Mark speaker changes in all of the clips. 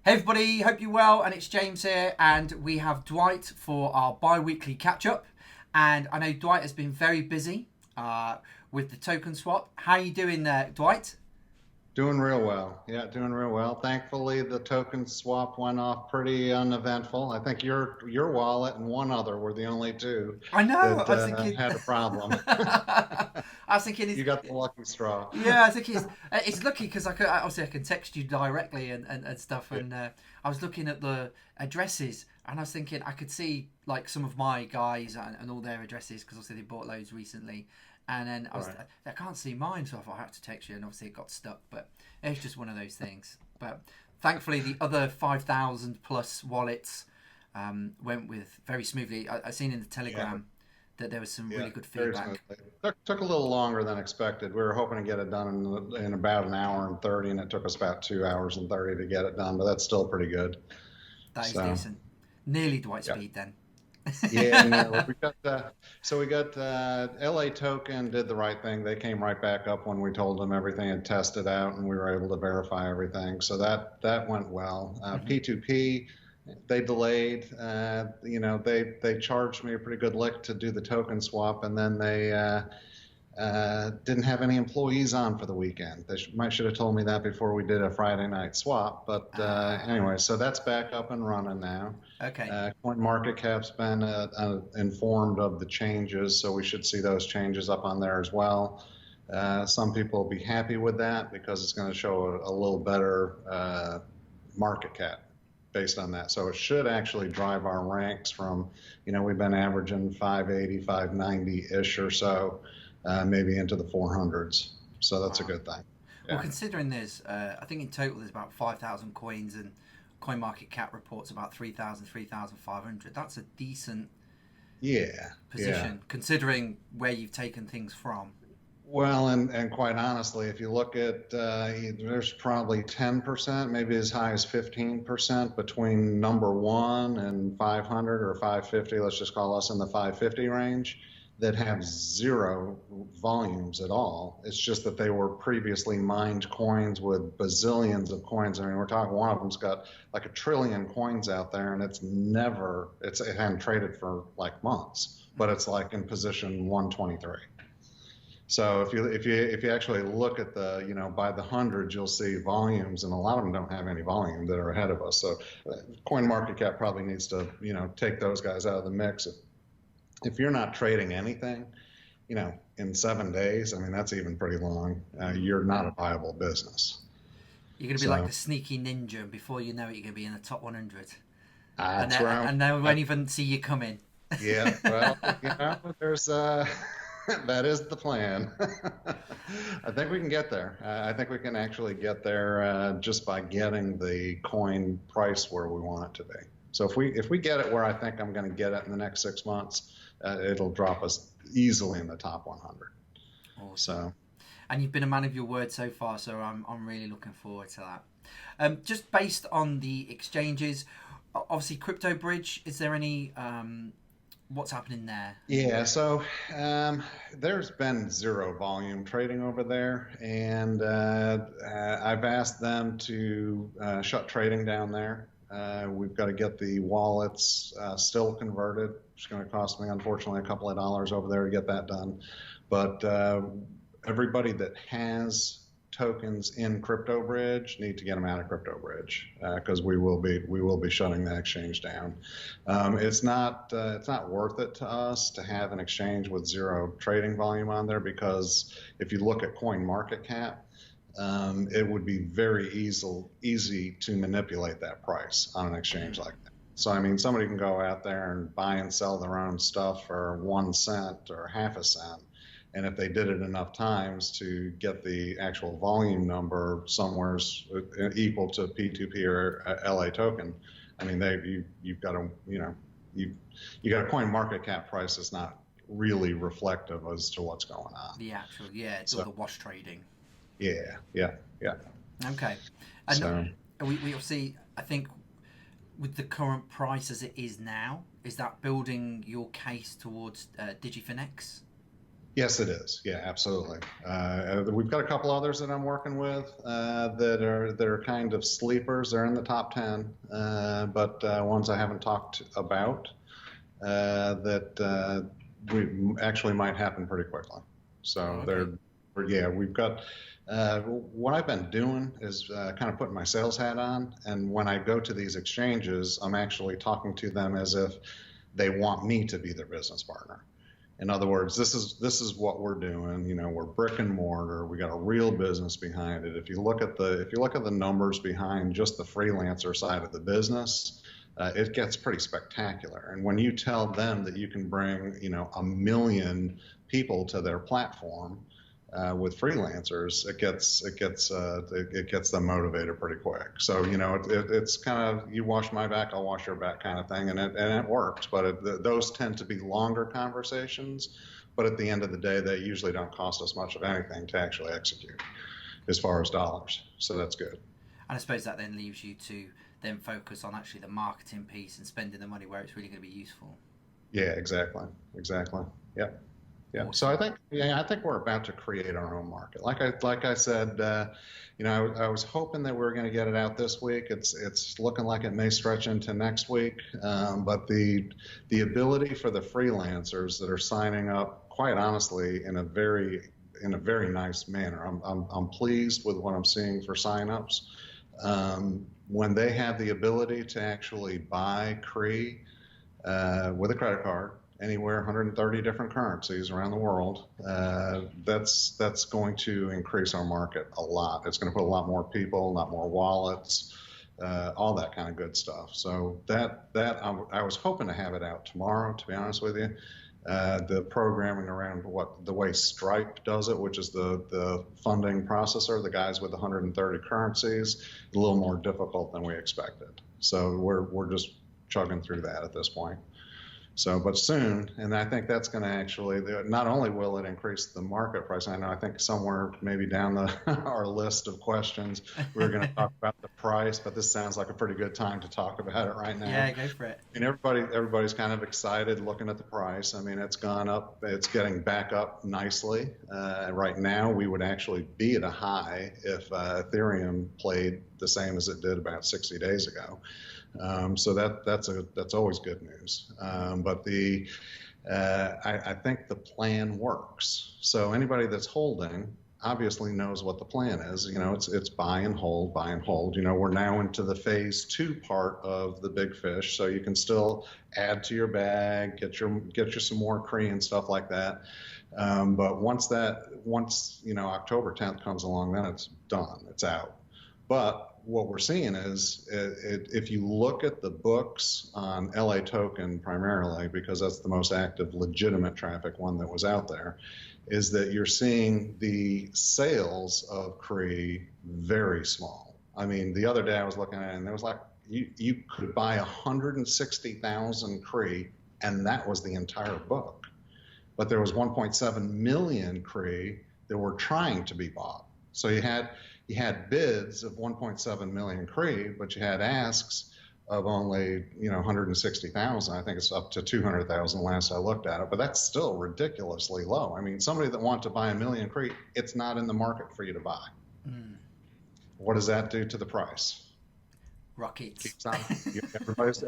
Speaker 1: Hey everybody, hope you're well, and it's James here, and we have Dwight for our bi-weekly catch-up. And I know Dwight has been very busy with the token swap. How are you doing there, Dwight?
Speaker 2: Doing real well. Yeah, doing real well. Thankfully, the token swap went off pretty uneventful. I think your wallet and one other were the only two
Speaker 1: I know,
Speaker 2: that
Speaker 1: I was thinking...
Speaker 2: had a problem.
Speaker 1: I was thinking,
Speaker 2: You got the lucky straw.
Speaker 1: yeah, I think it's lucky because obviously I can text you directly and stuff,
Speaker 2: Yeah,
Speaker 1: and I was looking at the addresses, and I was thinking I could see like some of my guys and all their addresses because obviously they bought loads recently, and then
Speaker 2: right.
Speaker 1: I can't see mine, so I thought I had to text you, and obviously it got stuck, but it's just one of those things. But thankfully the other 5,000 plus wallets went with very smoothly. I seen in the
Speaker 2: Yeah,
Speaker 1: Telegram that there was some
Speaker 2: yeah,
Speaker 1: really good
Speaker 2: very
Speaker 1: feedback.
Speaker 2: smoothly. Took a little longer than expected. We were hoping to get it done in about an hour and 30, and it took us about 2 hours and 30 to get it done, but that's still pretty good.
Speaker 1: That is
Speaker 2: So,
Speaker 1: decent. Nearly Dwight
Speaker 2: yeah.
Speaker 1: speed then.
Speaker 2: Yeah, nearly. We got LA Token did the right thing. They came right back up when we told them everything had tested out, and we were able to verify everything. So that went well.
Speaker 1: Mhm.
Speaker 2: P2P, they delayed. They charged me a pretty good lick to do the token swap, and then they didn't have any employees on for the weekend. They might should have told me that before we did a Friday night swap. But
Speaker 1: Ah,
Speaker 2: anyway, so that's back up and running now.
Speaker 1: okay.
Speaker 2: CoinMarketCap's been informed of the changes, so we should see those changes up on there as well. Some people will be happy with that because it's going to show a little better market cap based on that. So it should actually drive our ranks from, we've been averaging 580, 590-ish or so, maybe into the 400s. So that's a
Speaker 1: Wow.
Speaker 2: good thing.
Speaker 1: Well,
Speaker 2: Yeah.
Speaker 1: considering there's, I think in total there's about 5,000 coins, and CoinMarketCap reports about 3,000, 3,500. That's a decent
Speaker 2: Yeah. Yeah.
Speaker 1: position considering where you've taken things from.
Speaker 2: Well, and quite honestly, if you look at, there's probably 10%, maybe as high as 15% between number one and 500 or 550, let's just call us in the 550 range, that have zero volumes at all. It's just that they were previously mined coins with bazillions of coins. I mean, we're talking one of them's got like a trillion coins out there, and it hadn't traded for like months, but
Speaker 1: Mm.
Speaker 2: it's like in position 123. So if you actually look at the, by the hundreds, you'll see volumes, and a lot of them don't have any volume that are ahead of us. So Coin Market Cap probably needs to, take those guys out of the mix. If you're not trading anything, in 7 days, I mean, that's even pretty long.
Speaker 1: Mm.
Speaker 2: You're not a viable business.
Speaker 1: You're going to be like
Speaker 2: So
Speaker 1: the sneaky ninja, and before you know it, you're going to be in the top 100. And
Speaker 2: that's
Speaker 1: then,
Speaker 2: where I'm.
Speaker 1: and then we won't even see you coming.
Speaker 2: Yeah, well, there's that is the plan. I think we can get there. I think we can actually get there just by getting the coin price where we want it to be. So if we get it where I think I'm going to get it in the next 6 months, it'll drop us easily in the top 100.
Speaker 1: Awesome.
Speaker 2: So
Speaker 1: And you've been a man of your word so far, so I'm really looking forward to that. Just based on the exchanges, obviously Crypto Bridge, is there any what's happening there?
Speaker 2: yeah, so there's been zero volume trading over there, and I've asked them to shut trading down there. We've got to get the wallets still converted. It's going to cost me, unfortunately, a couple of dollars over there to get that done. But everybody that has tokens in Crypto Bridge need to get them out of Crypto Bridge because we will be shutting the exchange down. It's not worth it to us to have an exchange with zero trading volume on there because if you look at Coin Market Cap, it would be very easy to manipulate that price on an exchange
Speaker 1: Mm.
Speaker 2: like that. So I mean, somebody can go out there and buy and sell their own stuff for 1 cent or half a cent, and if they did it enough times to get the actual volume number somewhere equal to P2P or LA token, I mean, you've got a you got a coin market cap price that's not really reflective as to what's going on.
Speaker 1: The actual, yeah, it's all
Speaker 2: So
Speaker 1: the wash trading.
Speaker 2: yeah, yeah, yeah.
Speaker 1: Okay. And
Speaker 2: So
Speaker 1: we obviously, I think, with the current price as it is now, is that building your case towards DigiFinex?
Speaker 2: Yes, it is. Yeah, absolutely. We've got a couple others that I'm working with that are kind of sleepers. They're in the top 10, but ones I haven't talked about that we actually might happen pretty quickly. So
Speaker 1: Okay.
Speaker 2: yeah, we've got. What I've been doing is kind of putting my sales hat on, and when I go to these exchanges, I'm actually talking to them as if they want me to be their business partner. In other words, this is what we're doing. You know, we're brick and mortar. We got a real business behind it. If you look at the numbers behind just the freelancer side of the business, it gets pretty spectacular. And when you tell them that you can bring, 1 million people to their platform with freelancers, it gets them motivated pretty quick. So it's kind of, you wash my back, I'll wash your back kind of thing, and it works. But those tend to be longer conversations. But at the end of the day, they usually don't cost us much of anything to actually execute, as far as dollars. So that's good.
Speaker 1: And I suppose that then leaves you to then focus on actually the marketing piece and spending the money where it's really going to be useful.
Speaker 2: Yeah, exactly, exactly. Yep. Yeah.
Speaker 1: Awesome.
Speaker 2: So I think we're about to create our own market. Like I said, I was hoping that we were going to get it out this week. It's looking like it may stretch into next week. But the ability for the freelancers that are signing up, quite honestly, in a very nice manner. I'm pleased with what I'm seeing for signups. When they have the ability to actually buy CRI with a credit card, anywhere 130 different currencies around the world, that's going to increase our market a lot. It's going to put a lot more people, a lot more wallets, all that kind of good stuff. So I was hoping to have it out tomorrow, to be honest with you. The programming around the way Stripe does it, which is the funding processor, the guys with 130 currencies, a little more difficult than we expected. So we're just chugging through that at this point. So, but soon, and I think that's going to actually, not only will it increase the market price, I think somewhere maybe down our list of questions, we're going to talk about the price, but this sounds like a pretty good time to talk about it right now.
Speaker 1: Yeah, go for it.
Speaker 2: And everybody's kind of excited looking at the price. I mean, it's gone up, it's getting back up nicely. Right now, we would actually be at a high if Ethereum played the same as it did about 60 days ago. So that's always good news. But I think the plan works. So anybody that's holding obviously knows what the plan is. It's buy and hold, buy and hold. We're now into the phase 2 part of the big fish, so you can still add to your bag, get you some more CRI and stuff like that. But once October 10th comes along, then it's done. It's out. But what we're seeing is, if you look at the books on LA Token primarily, because that's the most active, legitimate traffic one that was out there, is that you're seeing the sales of CRI very small. I mean, the other day I was looking at it, and there was like, you could buy 160,000 CRI, and that was the entire book. But there was 1.7 million CRI that were trying to be bought. So you had bids of 1.7 million CRI, but you had asks of only 160,000. I think it's up to 200,000 last I looked at it, but that's still ridiculously low. I mean, somebody that wants to buy 1 million CRI, it's not in the market for you to buy. What does that do to the price?
Speaker 1: Rockets.
Speaker 2: Keeps on.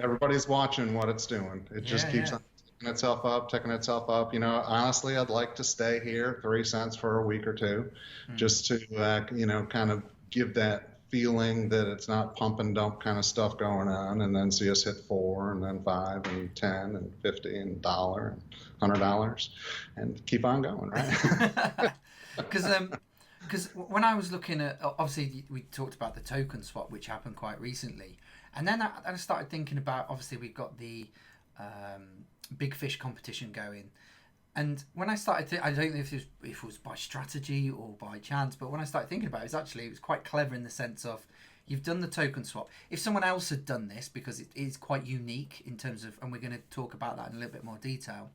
Speaker 2: Everybody's watching what it's doing. It just keeps on ticking itself up. Honestly, I'd like to stay here 3 cents for a week or two, just to kind of give that feeling that it's not pump and dump kind of stuff going on, and then see us hit 4 and then 5 and 10 and 50 and $1 and $100 and keep on going, right?
Speaker 1: Because when I was looking at, obviously we talked about the token swap, which happened quite recently, and then I started thinking about, obviously we've got the big fish competition going, and when I started to, I don't know if it was by strategy or by chance, but when I started thinking about it, it was quite clever in the sense of, you've done the token swap. If someone else had done this, because it is quite unique in terms of, and we're going to talk about that in a little bit more detail,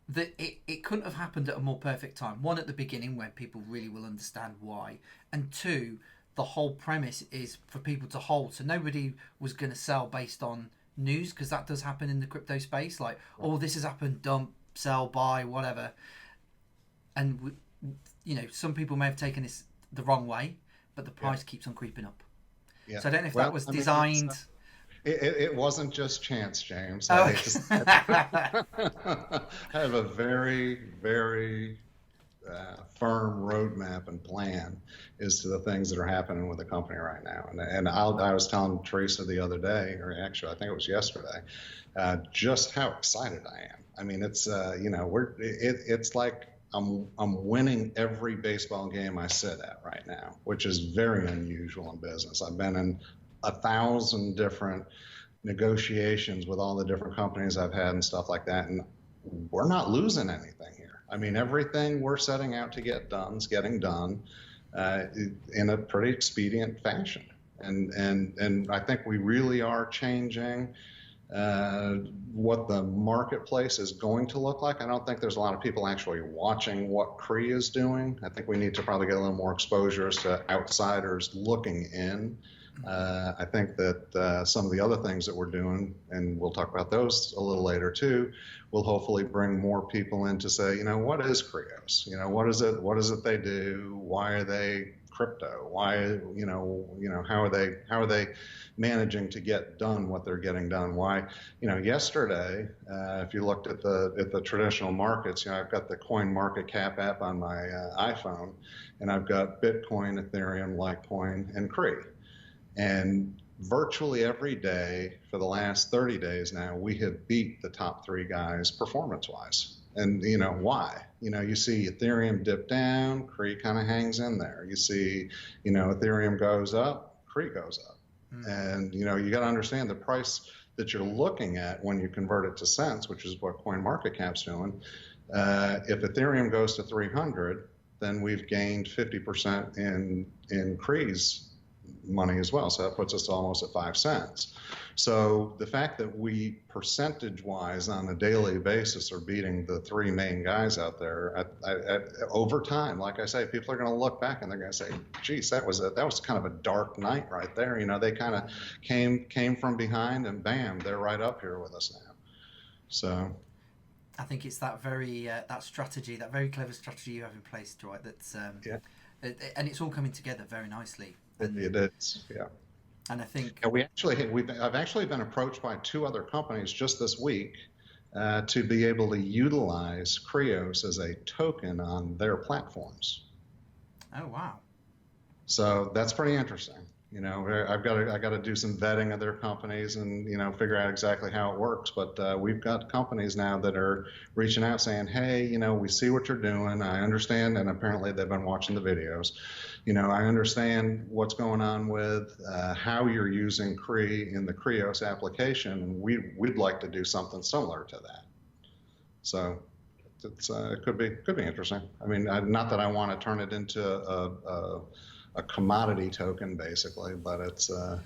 Speaker 1: that it couldn't have happened at a more perfect time. One, at the beginning, where people really will understand why, and two, the whole premise is for people to hold, so nobody was going to sell based on news, because that does happen in the crypto space, like, oh, this has happened, dump, sell, buy, whatever. and some people may have taken this the wrong way, but the price keeps on creeping up.
Speaker 2: Yeah.
Speaker 1: So I don't know if that was designed.
Speaker 2: It wasn't just chance, James.
Speaker 1: Oh,
Speaker 2: I
Speaker 1: okay.
Speaker 2: have a very, very firm roadmap and plan as to the things that are happening with the company right now. And I was telling Teresa the other day, or actually I think it was yesterday, just how excited I am. I mean, it's it's like I'm winning every baseball game I sit at right now, which is very unusual in business. I've been in 1,000 different negotiations with all the different companies I've had and stuff like that, and we're not losing anything here. I mean, everything we're setting out to get done is getting done in a pretty expedient fashion, and I think we really are changing what the marketplace is going to look like. I don't think there's a lot of people actually watching what CRI is doing. I think we need to probably get a little more exposure as to outsiders looking in. I think that some of the other things that we're doing, and we'll talk about those a little later too, will hopefully bring more people in to say, what is KRIOS? What is it they do? Why are they crypto? Why, how are they managing to get done what they're getting done? Why, yesterday, if you looked at the traditional markets, I've got the Coin Market Cap app on my iPhone, and I've got Bitcoin, Ethereum, Litecoin, and CRI. And virtually every day for the last 30 days now, we have beat the top three guys performance-wise. And why? You see Ethereum dip down, CRI kind of hangs in there. You see, Ethereum goes up, CRI goes up. And you got to understand the price that you're looking at when you convert it to cents, which is what CoinMarketCap's doing. If Ethereum goes to 300, then we've gained 50% in CRI's money as well. So that puts us almost at 5 cents. So the fact that we percentage-wise on a daily basis are beating the three main guys out there over time, like I say, people are going to look back and they're going to say, geez, that was kind of a dark night right there. They kind of came from behind and bam, they're right up here with us now. So
Speaker 1: I think it's that very that strategy, that very clever strategy you have in place, Dwight. That's and it's all coming together very nicely.
Speaker 2: It is, yeah.
Speaker 1: And I think
Speaker 2: I've actually been approached by 2 other companies just this week to be able to utilize KRIOS as a token on their platforms.
Speaker 1: Oh wow!
Speaker 2: So that's pretty interesting. I got to do some vetting of their companies and figure out exactly how it works. But we've got companies now that are reaching out saying, hey, we see what you're doing. I understand, and apparently they've been watching the videos. I understand what's going on with how you're using CRI in the KRIOS application, and we'd like to do something similar to that. So it could be interesting. I mean, not that I want to turn it into a commodity token, basically, but it's if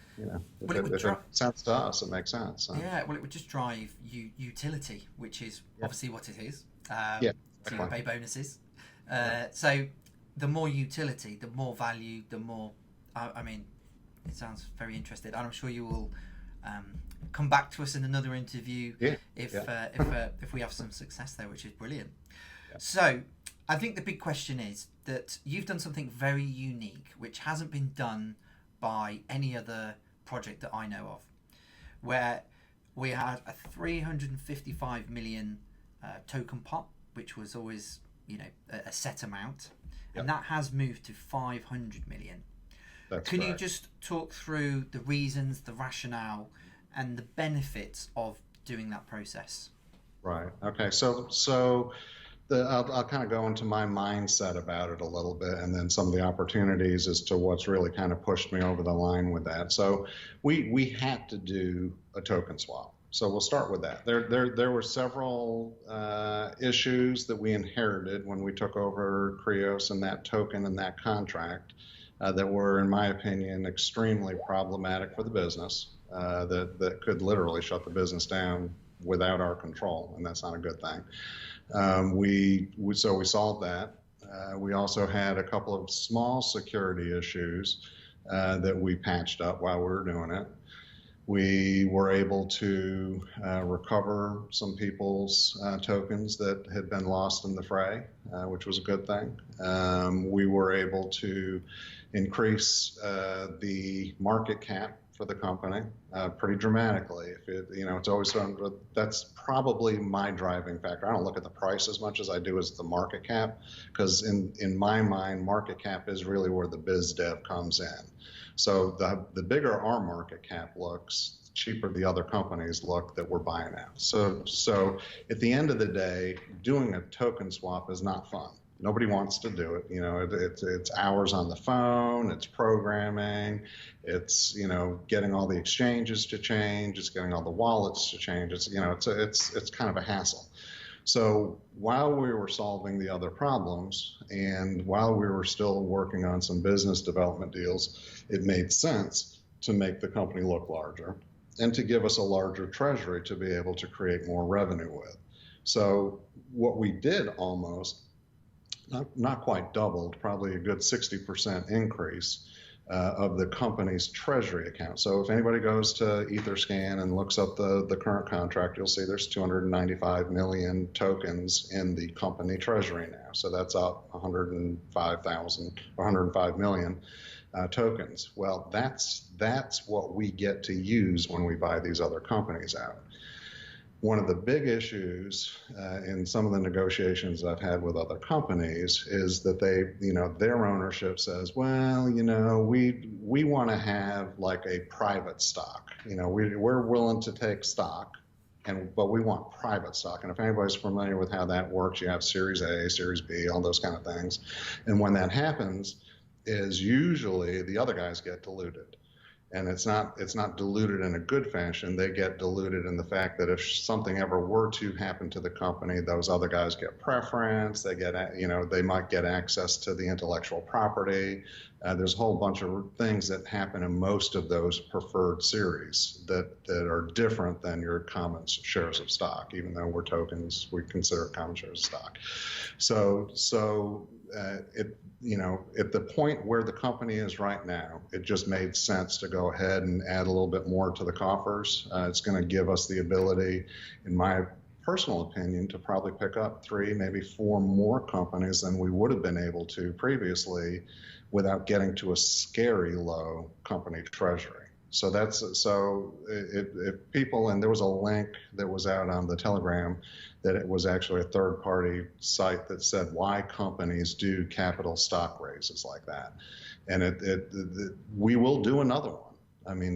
Speaker 2: it makes sense to us, it makes sense. So.
Speaker 1: Yeah, well, it would just drive utility, which is obviously what it is.
Speaker 2: Exactly.
Speaker 1: So you pay bonuses. So the more utility, the more value, the more. I mean, it sounds very interesting, and I'm sure you will come back to us in another interview if we have some success there, which is brilliant. Yeah. So I think the big question is that you've done something very unique, which hasn't been done by any other project that I know of, where we had a 355 million token pot, which was always a set amount, and that has moved to 500 million. Can you just talk through the reasons, the rationale, and the benefits of doing that process?
Speaker 2: Right. Okay. So I'll kind of go into my mindset about it a little bit, and then some of the opportunities as to what's really kind of pushed me over the line with that. So we had to do a token swap. So we'll start with that. There were several issues that we inherited when we took over KRIOS and that token and that contract that were, in my opinion, extremely problematic for the business, that could literally shut the business down without our control, and that's not a good thing. So we solved that. We also had a couple of small security issues that we patched up while we were doing it. We were able to recover some people's tokens that had been lost in the fray, which was a good thing. We were able to increase the market cap for the company pretty dramatically. If it, it's always that's probably my driving factor. I don't look at the price as much as I do as the market cap, because in my mind, market cap is really where the biz dev comes in. So the bigger our market cap looks, the cheaper the other companies look that we're buying out. So at the end of the day, doing a token swap is not fun. Nobody wants to do it. It's hours on the phone, it's programming, it's getting all the exchanges to change, it's getting all the wallets to change. It's kind of a hassle. So while we were solving the other problems and while we were still working on some business development deals, it made sense to make the company look larger and to give us a larger treasury to be able to create more revenue with. So what we did almost, not quite doubled, probably a good 60% increase of the company's treasury account. So if anybody goes to Etherscan and looks up the current contract, you'll see there's 295 million tokens in the company treasury now. So that's up 105 million tokens. Well, that's what we get to use when we buy these other companies out. One of the big issues in some of the negotiations I've had with other companies is that their ownership says, well, we want to have like a private stock. We're willing to take stock, but we want private stock. And if anybody's familiar with how that works, you have Series A, Series B, all those kind of things. And when that happens, is usually the other guys get diluted. And it's not diluted in a good fashion. They get diluted in the fact that if something ever were to happen to the company, those other guys get preference. They get, they might get access to the intellectual property. There's a whole bunch of things that happen in most of those preferred series that are different than your common shares of stock. Even though we're tokens, we consider common shares of stock. So at the point where the company is right now, it just made sense to go ahead and add a little bit more to the coffers. It's going to give us the ability, in my personal opinion, to probably pick up 3, maybe 4 more companies than we would have been able to previously without getting to a scary low company treasury. So if people, and there was a link that was out on the Telegram that it was actually a third-party site that said why companies do capital stock raises like that, and we will do another one. I mean,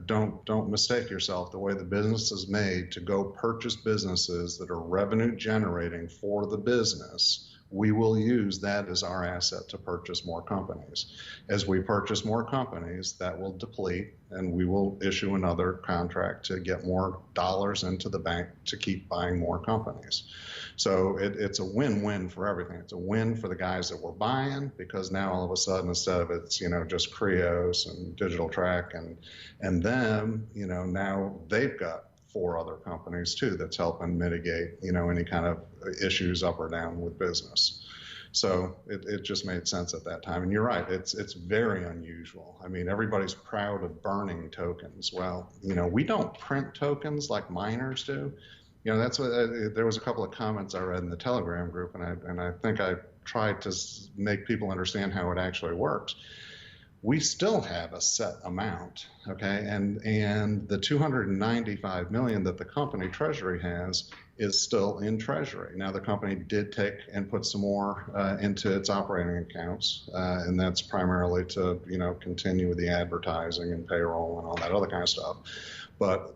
Speaker 2: don't mistake yourself. The way the business is made to go purchase businesses that are revenue generating for the business, we will use that as our asset to purchase more companies. As we purchase more companies, that will deplete, and we will issue another contract to get more dollars into the bank to keep buying more companies. So it's a win-win for everything. It's a win for the guys that we're buying, because now all of a sudden, instead of it's just KRIOS and Digital Track and them, now they've got 4 other companies too that's helping mitigate any kind of issues up or down with business. So it just made sense at that time. And you're right, it's very unusual. I mean, everybody's proud of burning tokens. Well, we don't print tokens like miners do. That's what there was a couple of comments I read in the Telegram group, and I think I tried to make people understand how it actually works. We still have a set amount, okay? And the 295 million that the company treasury has is still in treasury. Now, the company did take and put some more into its operating accounts, and that's primarily to, continue with the advertising and payroll and all that other kind of stuff. But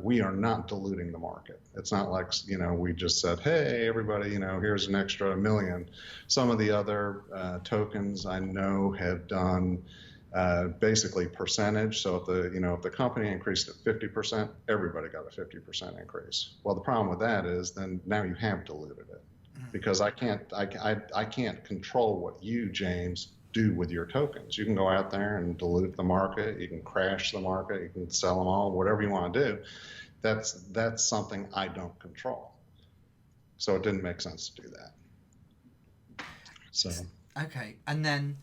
Speaker 2: we are not diluting the market. It's not like, we just said, hey, everybody, here's an extra $1 million. Some of the other tokens I know have done basically percentage. So if the company increased it 50%, everybody got a 50% increase. Well, the problem with that is then now you have diluted it, because I can't control what you, James, do with your tokens. You can go out there and dilute the market, you can crash the market, you can sell them all, whatever you want to do. That's something I don't control. So it didn't make sense to do that. So
Speaker 1: okay, and then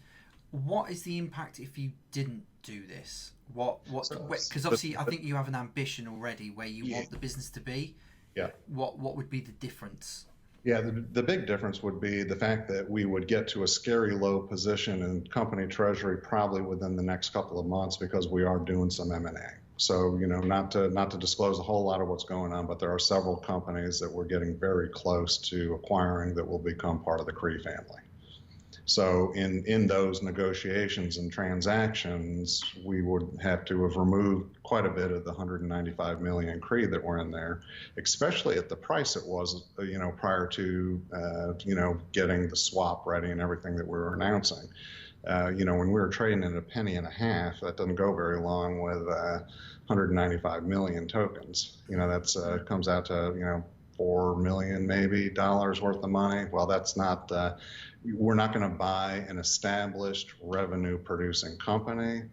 Speaker 1: what is the impact if you didn't do this? What? Because
Speaker 2: So,
Speaker 1: obviously, I think you have an ambition already where you want the business to be.
Speaker 2: yeah.
Speaker 1: What would be the difference?
Speaker 2: Yeah, the big difference would be the fact that we would get to a scary low position in company treasury probably within the next couple of months because we are doing some M&A. So, not to disclose a whole lot of what's going on, but there are several companies that we're getting very close to acquiring that will become part of the CRI family. So in those negotiations and transactions, we would have to have removed quite a bit of the 195 million CRI that were in there, especially at the price it was, prior to, getting the swap ready and everything that we were announcing. When we were trading at $0.015, that doesn't go very long with 195 million tokens. That's comes out to, $4 million maybe dollars worth of money. Well, that's not, we're not going to buy an established revenue producing company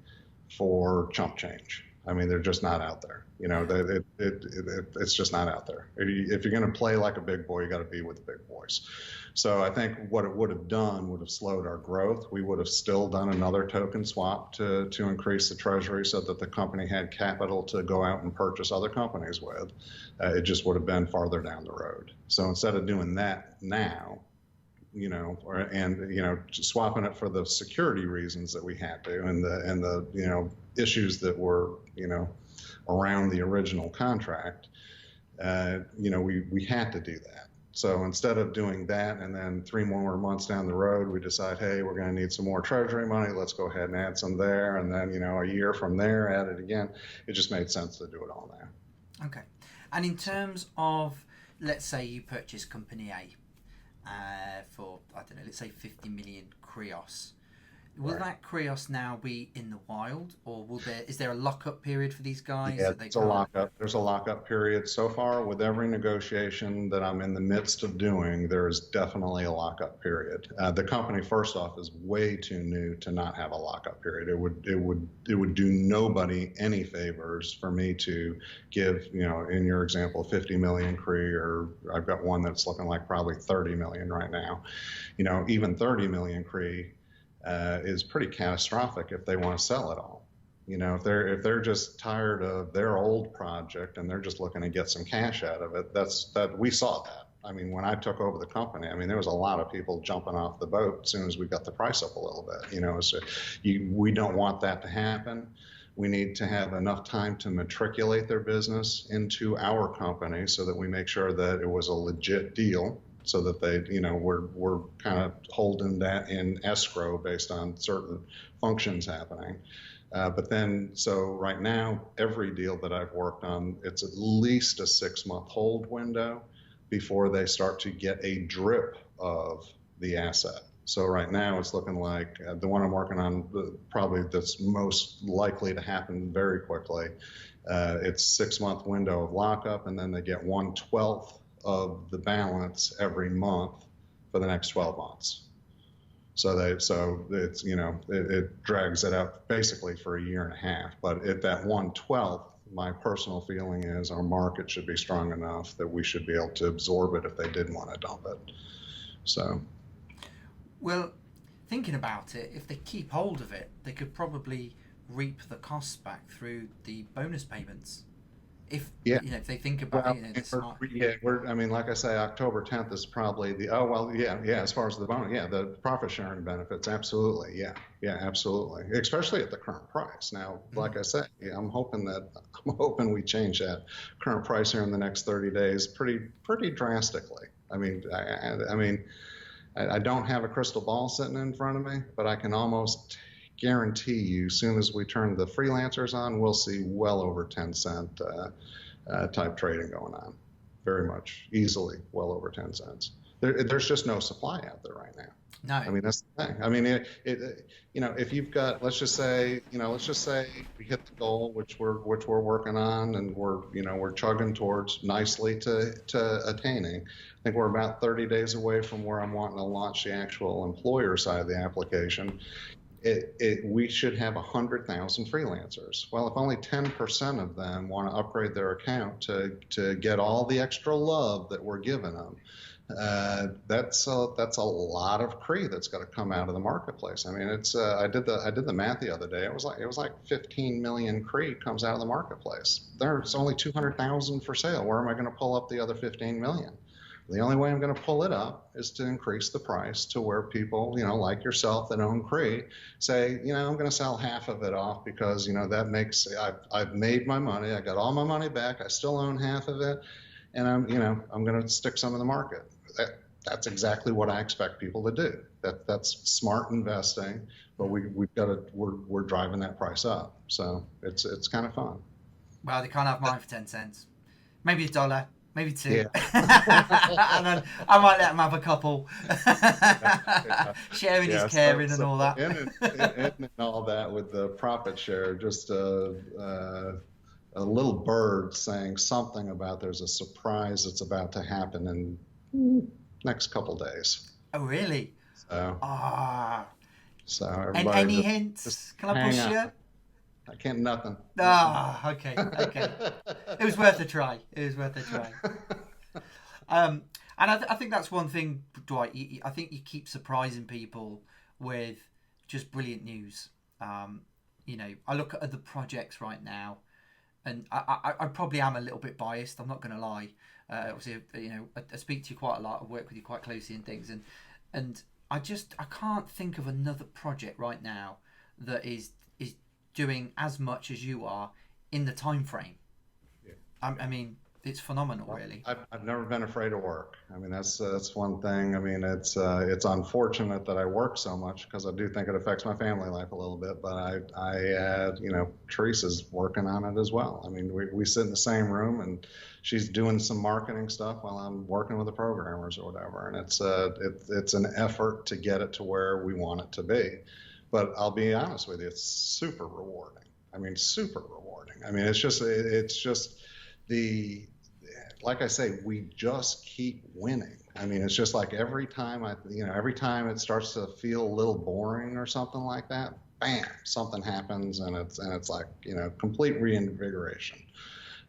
Speaker 2: for chump change. I mean, they're just not out there. It's just not out there. If you're going to play like a big boy, you got to be with the big boys. So I think what it would have done would have slowed our growth. We would have still done another token swap to increase the treasury so that the company had capital to go out and purchase other companies with. It just would have been farther down the road. So instead of doing that now, swapping it for the security reasons that we had to, and the issues that were, around the original contract, we had to do that. So instead of doing that, and then 3 more months down the road, we decide, hey, we're going to need some more treasury money. Let's go ahead and add some there. And then, a year from there, add it again. It just made sense to do it all now.
Speaker 1: Okay. And in terms of, let's say you purchase company A for, I don't know, let's say 50 million KRIOS. Will that KRIOS now be in the wild, or is there a lockup period for these guys?
Speaker 2: Yeah, there's a lockup. There's a lockup period. So far, with every negotiation that I'm in the midst of doing, there is definitely a lockup period. The company, first off, is way too new to not have a lockup period. It would do nobody any favors for me to give, in your example, 50 million CRI, or I've got one that's looking like probably 30 million right now. Even 30 million CRI. Is pretty catastrophic if they want to sell it all. If they're just tired of their old project and they're just looking to get some cash out of it, that we saw that. I mean, when I took over the company, there was a lot of people jumping off the boat as soon as we got the price up a little bit. So we don't want that to happen. We need to have enough time to matriculate their business into our company so that we make sure that it was a legit deal. So that they, we're kind of holding that in escrow based on certain functions happening. But then, so right now, every deal that I've worked on, it's at least a 6-month hold window before they start to get a drip of the asset. So right now, it's looking like the one I'm working on, probably that's most likely to happen very quickly. It's 6-month window of lockup, and then they get 1/12 of the balance every month for the next 12 months. So it's, it drags it out basically for 1.5 years. But at that 1/12, my personal feeling is our market should be strong enough that we should be able to absorb it if they did want to dump it. So.
Speaker 1: Well, thinking about it, if they keep hold of it, they could probably reap the costs back through the bonus payments. If they think about it, it's smart.
Speaker 2: Like I say, October 10th is probably as far as the bonus, the profit sharing benefits, absolutely, absolutely, especially at the current price. Now, like I said, I'm hoping we change that current price here in the next 30 days, pretty drastically. I don't have a crystal ball sitting in front of me, but I can almost guarantee you, as soon as we turn the freelancers on, we'll see well over 10-cent type trading going on. Very much, easily, well over 10 cents. There's just no supply out there right now.
Speaker 1: No.
Speaker 2: That's the thing. If you've got, let's just say we hit the goal, which we're working on, and we're chugging towards nicely to attaining. I think we're about 30 days away from where I'm wanting to launch the actual employer side of the application. We should have 100,000 freelancers. Well, if only 10% of them want to upgrade their account to get all the extra love that we're giving them, that's a lot of CRE that's got to come out of the marketplace. I mean, it's I did the math the other day. It was like 15 million CRE comes out of the marketplace. There's only 200,000 for sale. Where am I going to pull up the other 15 million? The only way I'm going to pull it up is to increase the price to where people, like yourself that own CRE, say, I'm going to sell half of it off because, that makes, I've made my money. I got all my money back. I still own half of it. And I'm going to stick some in the market. That's exactly what I expect people to do. That's smart investing, but we're driving that price up. So it's kind of fun.
Speaker 1: Well, they can't have mine for 10 cents. Maybe $1, maybe 2.
Speaker 2: Yeah.
Speaker 1: And then I might let them have a couple. Sharing is caring and all that.
Speaker 2: And all that with the profit share, just a little bird saying something about there's a surprise that's about to happen in next couple days.
Speaker 1: Oh, really?
Speaker 2: So
Speaker 1: and any hints? Can I push you?
Speaker 2: I can't, nothing.
Speaker 1: Okay. It was worth a try. And I think that's one thing, Dwight. I think you keep surprising people with just brilliant news. I look at other projects right now, and I probably am a little bit biased. I'm not going to lie. Obviously, I speak to you quite a lot. I work with you quite closely and things, and I can't think of another project right now that is doing as much as you are in the time frame. Yeah. I mean, it's phenomenal, really.
Speaker 2: I've never been afraid of work. I mean, that's one thing. I mean, it's unfortunate that I work so much because I do think it affects my family life a little bit. But Teresa's working on it as well. I mean, we sit in the same room and she's doing some marketing stuff while I'm working with the programmers or whatever. And it's an effort to get it to where we want it to be. But I'll be honest with you, it's super rewarding. I mean, super rewarding. I mean, it's just like I say, we just keep winning. I mean, it's just like every time every time it starts to feel a little boring or something like that, bam, something happens and it's like, complete reinvigoration.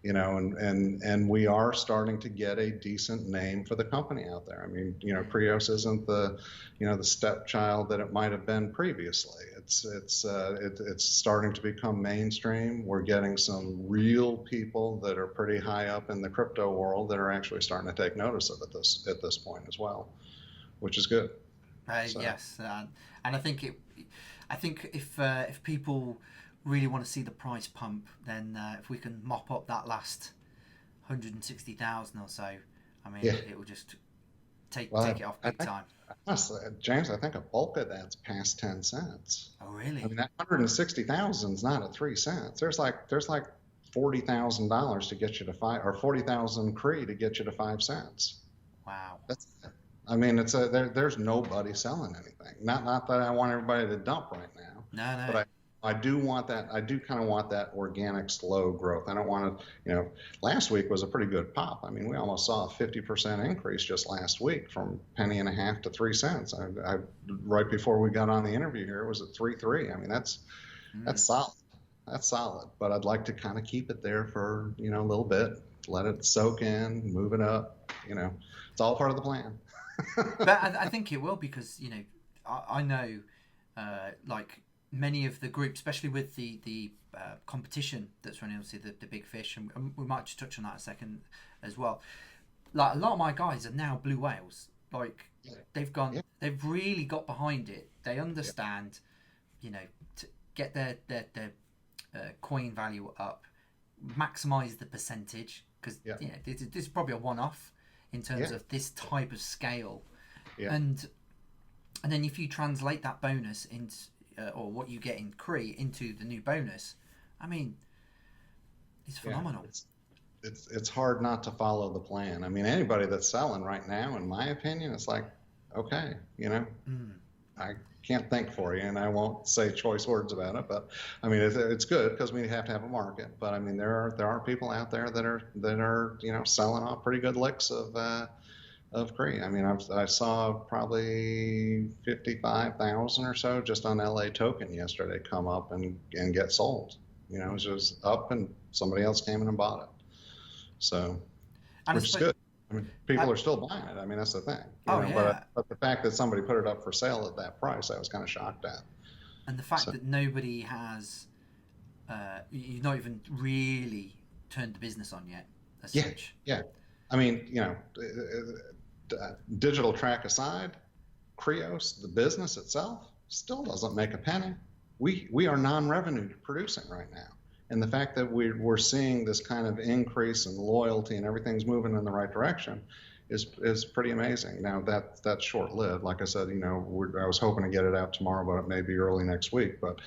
Speaker 2: And we are starting to get a decent name for the company out there. I mean, KRIOS isn't the stepchild that it might have been previously. It's starting to become mainstream. We're getting some real people that are pretty high up in the crypto world that are actually starting to take notice of it at this point as well, which is good.
Speaker 1: Yes, and I think if people really want to see the price pump, then if we can mop up that last 160,000 or so, I mean, it will just take it off big time.
Speaker 2: Honestly, James, I think a bulk of that's past 10 cents.
Speaker 1: Oh, really?
Speaker 2: I mean, that 160,000 is not at 3 cents. There's like $40,000 to get you to 5, or 40,000 CRE to get you to 5 cents.
Speaker 1: Wow.
Speaker 2: That's it. I mean, there's nobody selling anything. Not that I want everybody to dump right now.
Speaker 1: No.
Speaker 2: But I do want that. I do kind of want that organic, slow growth. I don't want to, last week was a pretty good pop. I mean, we almost saw a 50% increase just last week from $0.015 to 3 cents. I right before we got on the interview here, it was at 3.3. I mean, that's solid. That's solid. But I'd like to kind of keep it there for, a little bit, let it soak in, move it up. It's all part of the plan.
Speaker 1: But I think it will because, I know, like, many of the groups, especially with the competition that's running, obviously the big fish, and we might just touch on that a second as well. Like a lot of my guys are now blue whales. Like they've really got behind it. They understand, to get their coin value up, maximize the percentage because this is probably a one-off in terms of this type of scale, and then if you translate that bonus into or what you get in CRE into the new bonus, I mean, it's phenomenal.
Speaker 2: It's hard not to follow the plan. I mean, anybody that's selling right now, in my opinion, it's like, okay, I can't think for you, and I won't say choice words about it, but I mean, it's good because we have to have a market. But I mean, there are people out there that are selling off pretty good licks of CRE. I mean, I saw probably 55,000 or so just on LA token yesterday come up and get sold. It was just up and somebody else came in and bought it. So, which is good. I mean, people are still buying it. I mean, that's the thing,
Speaker 1: Oh yeah,
Speaker 2: but the fact that somebody put it up for sale at that price, I was kind of shocked at.
Speaker 1: and the fact
Speaker 2: So
Speaker 1: that nobody has, you've not even really turned the business on yet, as
Speaker 2: yeah,
Speaker 1: such.
Speaker 2: yeah. I mean, digital track aside, Krios, the business itself, still doesn't make a penny. We are non-revenue producing right now. And the fact that we're seeing this kind of increase in loyalty and everything's moving in the right direction is pretty amazing. Now that's short-lived. Like I said, I was hoping to get it out tomorrow, but it may be early next week. But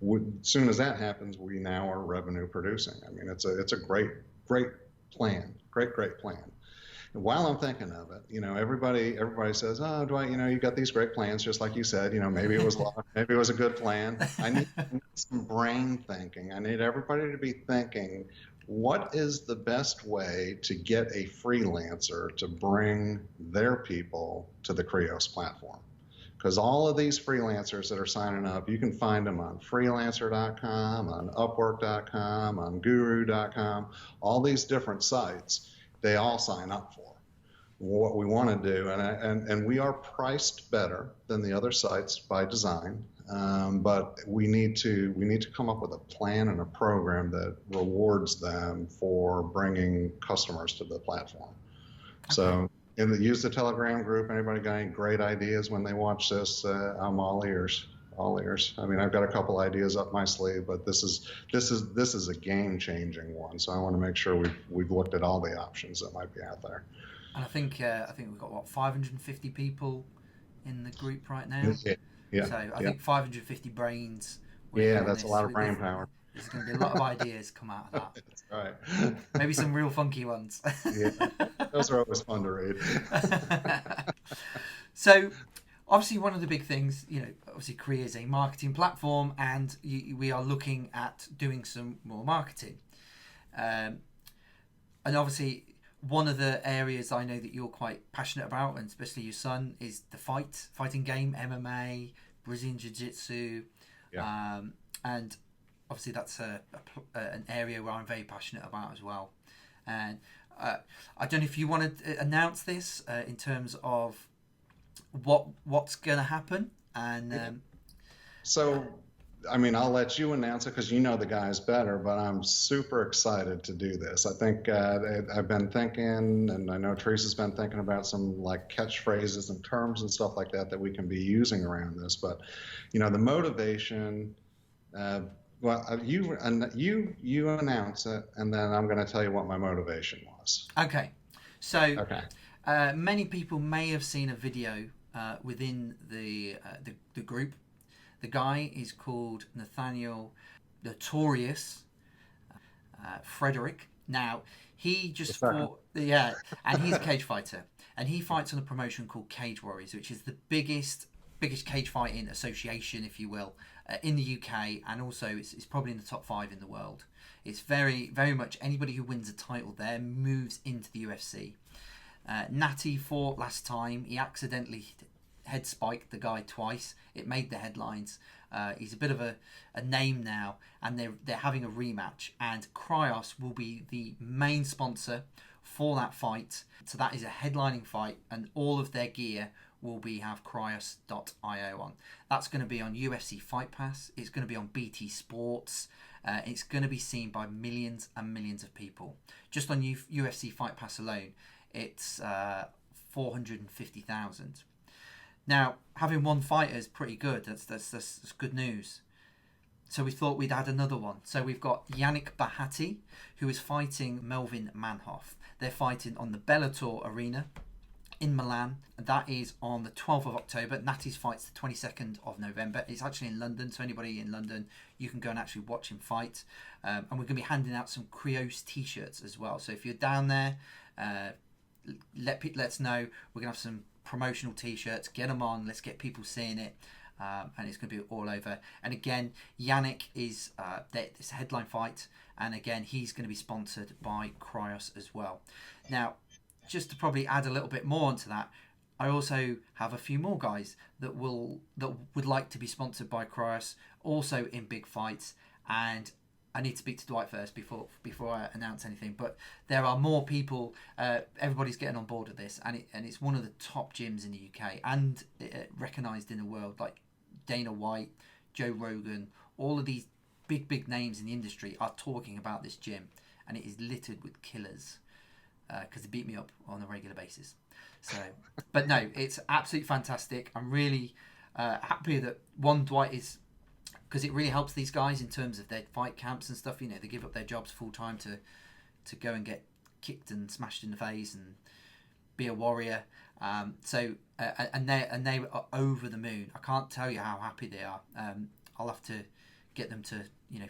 Speaker 2: as soon as that happens, we now are revenue producing. I mean, it's a great plan, great plan. While I'm thinking of it, everybody says, "Oh, Dwight, you got these great plans," just like you said. Maybe it was luck, maybe it was a good plan. I need some brain thinking. I need everybody to be thinking, what is the best way to get a freelancer to bring their people to the Krios platform? Because all of these freelancers that are signing up, you can find them on freelancer.com, on upwork.com, on guru.com, all these different sites. They all sign up for what we want to do, and we are priced better than the other sites by design, but we need to come up with a plan and a program that rewards them for bringing customers to the platform. Okay. So use the Telegram group. Anybody got any great ideas when they watch this? I'm all ears. All ears. I mean, I've got a couple ideas up my sleeve, but this is a game-changing one. So I want to make sure we've looked at all the options that might be out there.
Speaker 1: And I think we've got 550 people in the group right now.
Speaker 2: Yeah.
Speaker 1: So I think 550 brains.
Speaker 2: Yeah, that's a lot of brain power.
Speaker 1: There's going to be a lot of ideas come out of that.
Speaker 2: That's right.
Speaker 1: Maybe some real funky ones.
Speaker 2: Yeah, those are always fun to read.
Speaker 1: So, obviously, one of the big things, obviously, Korea is a marketing platform, and we are looking at doing some more marketing. And obviously, one of the areas I know that you're quite passionate about, and especially your son, is the fighting game, MMA, Brazilian Jiu-Jitsu. Yeah. And obviously that's an area where I'm very passionate about as well. And I don't know if you want to announce this in terms of what's going to happen. And
Speaker 2: so, I mean, I'll let you announce it because you know the guys better, but I'm super excited to do this. I think I've been thinking, and I know Teresa's been thinking about some like catchphrases and terms and stuff like that we can be using around this. But, the motivation, well, you announce it, and then I'm going to tell you what my motivation was.
Speaker 1: Okay. So many people may have seen a video within the group. The guy is called Nathaniel Notorious Frederick. Now, he just fought, and he's a cage fighter. And he fights on a promotion called Cage Warriors, which is the biggest cage fighting association, if you will, in the UK, and also it's probably in the top 5 in the world. It's very, very much anybody who wins a title there moves into the UFC. Natty fought last time. He accidentally head spiked the guy twice. It made the headlines. He's a bit of a name now, and they're having a rematch, and Krios will be the main sponsor for that fight. So that is a headlining fight, and all of their gear will have Krios.io on. That's going to be on UFC Fight Pass. It's going to be on BT Sports. It's going to be seen by millions and millions of people. Just on UFC Fight Pass alone, it's 450,000. Now, having one fighter is pretty good. That's good news. So we thought we'd add another one. So we've got Yannick Bahati, who is fighting Melvin Manhoff. They're fighting on the Bellator arena in Milan. That is on the 12th of October. Natty's fight's the 22nd of November. It's actually in London, so anybody in London, you can go and actually watch him fight. And we're going to be handing out some Krios t-shirts as well. So if you're down there, let us know. We're going to have some promotional t-shirts. Get them on. Let's get people seeing it. And it's going to be all over. And again, Yannick is it's a headline fight. And again, he's going to be sponsored by Krios as well. Now, just to probably add a little bit more onto that, I also have a few more guys that would like to be sponsored by Krios, also in big fights, and I need to speak to Dwight first before I announce anything. But there are more people. Everybody's getting on board with this, and it's one of the top gyms in the UK and recognised in the world. Like Dana White, Joe Rogan, all of these big names in the industry are talking about this gym, and it is littered with killers because they beat me up on a regular basis. So, but no, it's absolutely fantastic. I'm really happy that Dwight is. Because it really helps these guys in terms of their fight camps and stuff. You know, they give up their jobs full time to go and get kicked and smashed in the face and be a warrior. And they are over the moon. I can't tell you how happy they are. I'll have to get them to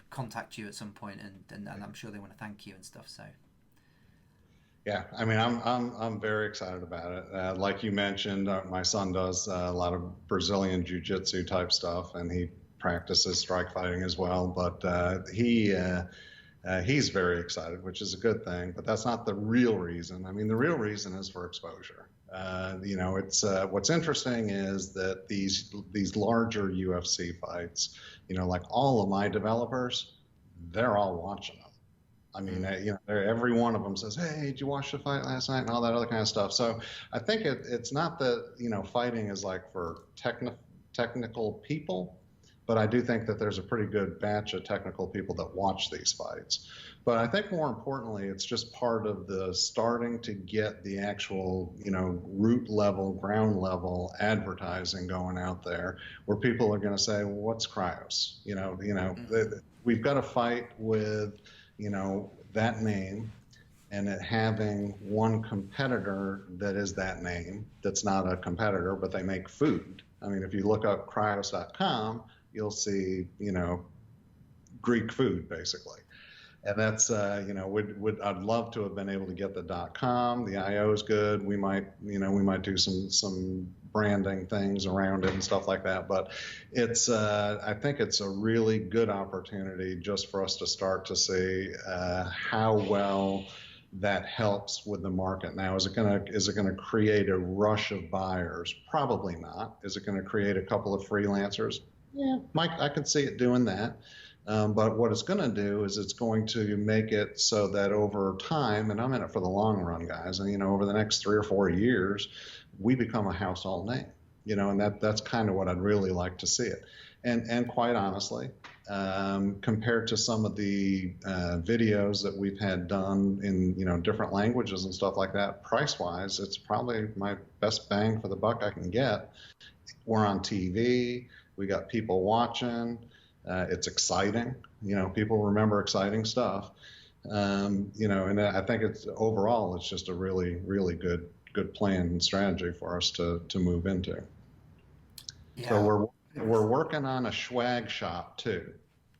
Speaker 1: contact you at some point, and I'm sure they want to thank you and stuff. So.
Speaker 2: Yeah, I mean, I'm very excited about it. Like you mentioned, my son does a lot of Brazilian jiu-jitsu type stuff, and he practices strike fighting as well, but he's very excited, which is a good thing. But that's not the real reason. I mean, the real reason is for exposure. It's what's interesting is that these larger UFC fights, like all of my developers, they're all watching them. I mean, every one of them says, "Hey, did you watch the fight last night?" and all that other kind of stuff. So I think it's not that fighting is like for technical people. But I do think that there's a pretty good batch of technical people that watch these fights. But I think more importantly, it's just part of the starting to get the actual, root level, ground level advertising going out there, where people are going to say, well, "What's Krios?" We've got to fight with, that name, and it having one competitor that is that name. That's not a competitor, but they make food. I mean, if you look up krios.com. You'll see, Greek food basically, and that's, I'd love to have been able to get the .com. The IO is good. We might do some branding things around it and stuff like that. But it's, I think it's a really good opportunity just for us to start to see how well that helps with the market. Now, is it going to create a rush of buyers? Probably not. Is it going to create a couple of freelancers? Yeah, Mike, I could see it doing that. But what it's going to do is it's going to make it so that over time, and I'm in it for the long run, guys, and over the next 3 or 4 years, we become a household name, and that's kind of what I'd really like to see it. And quite honestly, compared to some of the videos that we've had done in different languages and stuff like that, price-wise, it's probably my best bang for the buck I can get. We're on TV. We got people watching. It's exciting. People remember exciting stuff. And I think overall, it's just a really, really good plan and strategy for us to move into. Yeah. So we're working on a swag shop too.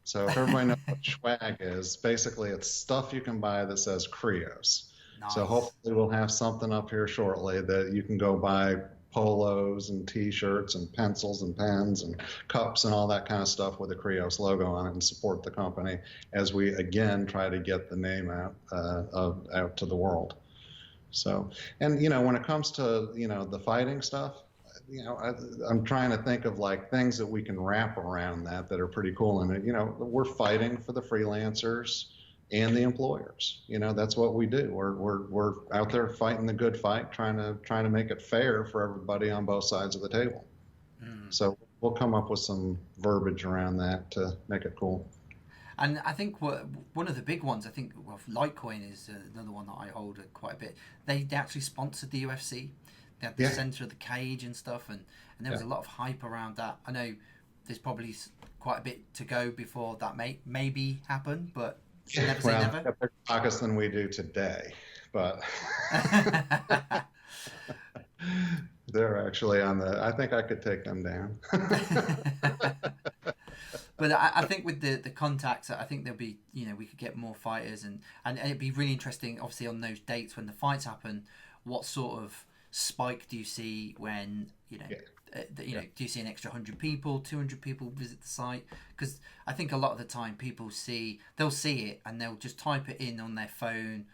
Speaker 2: So if everybody knows what swag is, basically it's stuff you can buy that says Krios. Nice. So hopefully we'll have something up here shortly that you can go buy polos and t-shirts and pencils and pens and cups and all that kind of stuff with the Krios logo on it and support the company as we again try to get the name out to the world. So, and when it comes to the fighting stuff, I'm trying to think of like things that we can wrap around that are pretty cool. And we're fighting for the freelancers and the employers. That's what we do. We're out there fighting the good fight, trying to make it fair for everybody on both sides of the table. So we'll come up with some verbiage around that to make it cool.
Speaker 1: And I think one of the big ones, Litecoin is another one that I hold quite a bit. They actually sponsored the UFC. They had the center of the cage and stuff, and there was a lot of hype around that. I know there's probably quite a bit to go before that maybe happen, but never say never.
Speaker 2: Better pockets than we do today, but they're actually on I think I could take them down.
Speaker 1: But I think with the contacts, I think there'll be, we could get more fighters, and it'd be really interesting, obviously, on those dates when the fights happen, what sort of spike do you see when, do you see an extra 100 people, 200 people visit the site? Because I think a lot of the time people they'll see it and they'll just type it in on their phone.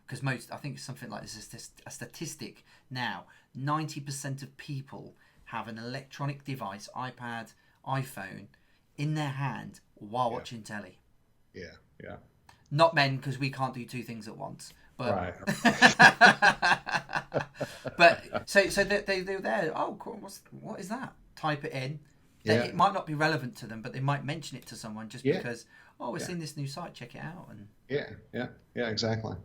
Speaker 1: Because I think something like this is a statistic now, 90% of people have an electronic device, iPad, iPhone, in their hand while watching telly.
Speaker 2: Yeah.
Speaker 1: Not men, because we can't do two things at once. But
Speaker 2: Right.
Speaker 1: but so they're there. Oh, cool. What is that? Type it in.
Speaker 2: Yeah.
Speaker 1: It might not be relevant to them, but they might mention it to someone just
Speaker 2: Yeah.
Speaker 1: because. Oh, we're seeing this new site. Check it out. And
Speaker 2: Yeah, exactly.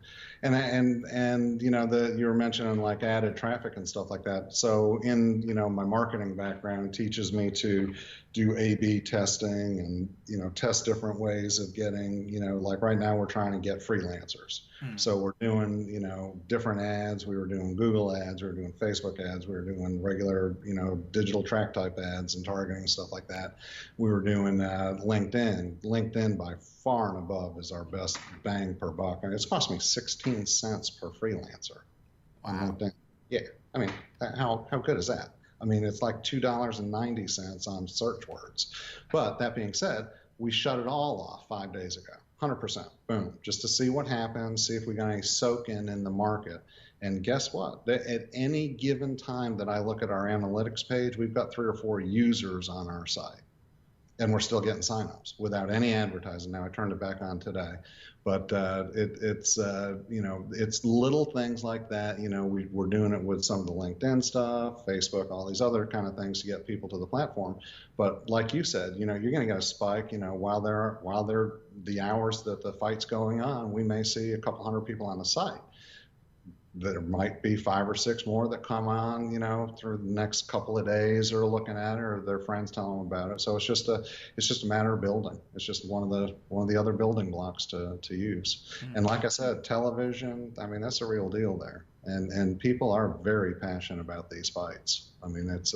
Speaker 2: And you know, you were mentioning like added traffic and stuff like that. So in, you know, my marketing background teaches me to do A/B testing and, you know, test different ways of getting, you know, like right now we're trying to get freelancers. So we're doing, you know, different ads. We were doing Google ads, we were doing Facebook ads, we were doing regular, you know, digital track type ads and targeting stuff like that. We were doing LinkedIn. LinkedIn by far and above is our best bang per buck. And it's cost me 16 cents per freelancer on LinkedIn. Yeah. I mean, how good is that? I mean, it's like $2.90 on search words. But that being said, we shut it all off 5 days ago. 100%. Boom. Just to see what happens, see if we got any soak in the market. And guess what? At any given time that I look at our analytics page, we've got 3 or 4 users on our site. And we're still getting signups without any advertising. Now I turned it back on today, but it's you know, it's little things like that. You know, we're doing it with some of the LinkedIn stuff, Facebook, all these other kind of things to get people to the platform. But like you said, you know, you're going to get a spike. You know, while they're the hours that the fight's going on, we may see a couple hundred people on the site. There might be 5 or 6 more that come on, you know, through the next couple of days, or looking at it, or their friends tell them about it. So it's just a matter of building. It's just one of the other building blocks to use. And like I said, television, I mean, that's a real deal there. And people are very passionate about these fights. I mean, it's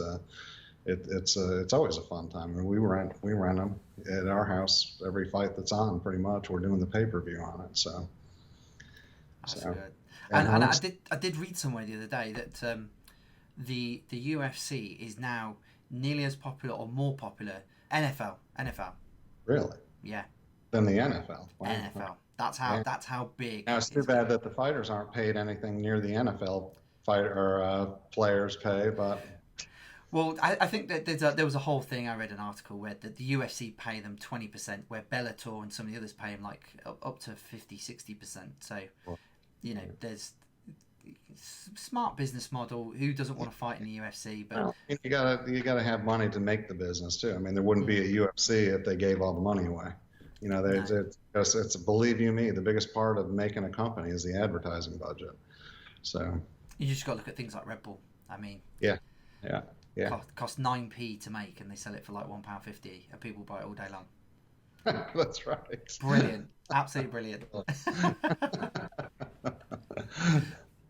Speaker 2: always a fun time. I mean, we rent them at our house. Every fight that's on, pretty much, we're doing the pay-per-view on it. So
Speaker 1: that's good. And I did read somewhere the other day that the UFC is now nearly as popular or more popular NFL.
Speaker 2: Really?
Speaker 1: Yeah.
Speaker 2: Than the NFL.
Speaker 1: Wow. NFL. That's how big.
Speaker 2: Now it's too bad that the fighters aren't paid anything near the NFL players pay, but.
Speaker 1: Well, I think that there was a whole thing. I read an article where the UFC pay them 20%, where Bellator and some of the others pay them like up to 50-60%. So. You know, there's smart business model. Who doesn't want to fight in the UFC? But
Speaker 2: well, you gotta have money to make the business too. I mean, there wouldn't be a UFC if they gave all the money away. You know, it's believe you me, the biggest part of making a company is the advertising budget. So
Speaker 1: you just got to look at things like Red Bull. I mean,
Speaker 2: yeah.
Speaker 1: Cost 9p to make, and they sell it for like £1.50, and people buy it all day long.
Speaker 2: That's right.
Speaker 1: Brilliant. Absolutely brilliant.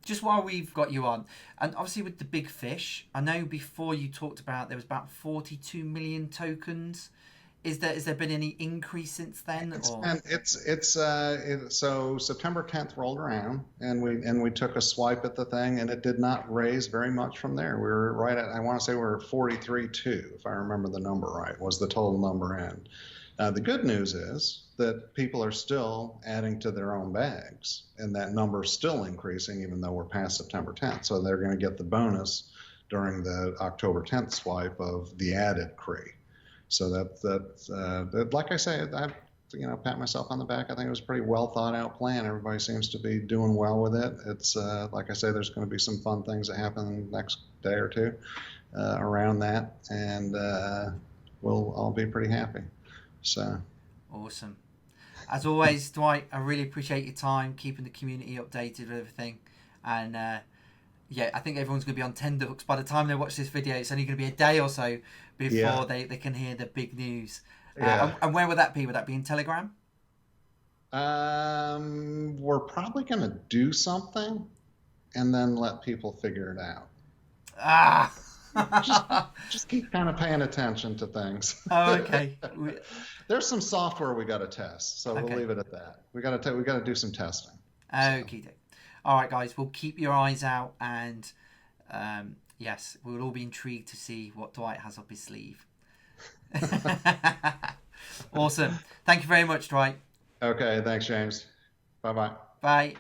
Speaker 1: Just while we've got you on, and obviously with the big fish, I know before you talked about there was about 42 million tokens. Has there been any increase since then?
Speaker 2: So September 10th rolled around, and we took a swipe at the thing, and it did not raise very much from there. We were right at, I want to say we were 43.2, if I remember the number right, was the total number in. The good news is that people are still adding to their own bags, and that number is still increasing even though we're past September 10th. So they're going to get the bonus during the October 10th swipe of the added CRI. So that like I say, I pat myself on the back. I think it was a pretty well thought out plan. Everybody seems to be doing well with it. It's like I say, there's going to be some fun things that happen the next day or two around that, and we'll all be pretty happy. So
Speaker 1: awesome. As always, Dwight, I really appreciate your time, keeping the community updated with everything. And yeah, I think everyone's going to be on tenterhooks by the time they watch this video. It's only going to be a day or so before they can hear the big news. And where would that be? Would that be in Telegram?
Speaker 2: We're probably going to do something and then let people figure it out. Just keep kind of paying attention to things.
Speaker 1: Oh, okay.
Speaker 2: There's some software we got to test, so we'll leave it at that. We got to do some testing.
Speaker 1: Okay. So. All right, guys. We'll keep your eyes out, and yes, we'll all be intrigued to see what Dwight has up his sleeve. Awesome. Thank you very much, Dwight.
Speaker 2: Okay. Thanks, James. Bye-bye.
Speaker 1: Bye.